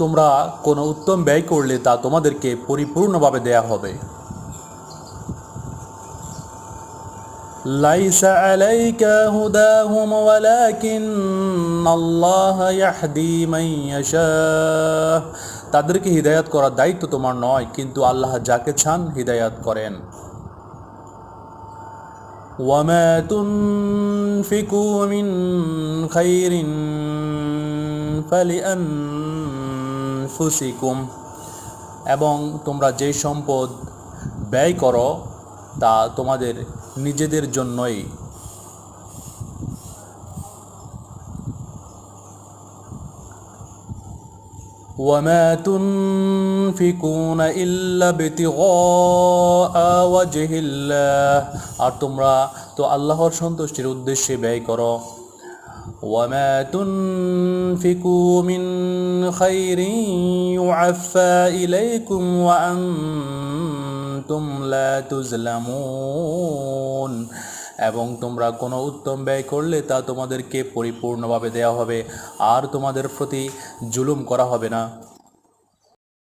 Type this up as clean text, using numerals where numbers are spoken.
তোমরা কোনো উত্তম ব্যয় করলে তা তোমাদেরকে পরিপূর্ণভাবে দেয়া হবে। লাইসা আলাইকা হুদাহুম ওয়ালাকিন্নাল্লাহা ইয়াহদি মান ইয়াশা, তাদেরকে হিদায়াত করার দায়িত্ব তোমার নয়, কিন্তু আল্লাহ যাকে চান হিদায়াত করেন। ওয়ামা তুনফিকু মিন খাইরিন ফালিআনফুসিকুম, এবং তোমরা যে সম্পদ ব্যয় করো তা তোমাদের নিজেদের জন্যই। ওয়ামা তুনফিকুনা ইল্লা বিতিগা ওয়াজহিল্লাহ, আর তোমরা তো আল্লাহর সন্তুষ্টির উদ্দেশ্যে ব্যয় করো। ওয়ামা তুনফিকু মিন খাইরিন ইউআফা ইলাইকুম ওয়া আনতুম লা তুজলামুন, এবং তোমরা কোনো উত্তম ব্যয় করলে তা তোমাদেরকে পরিপূর্ণভাবে দেওয়া হবে আর তোমাদের প্রতি জুলুম করা হবে না।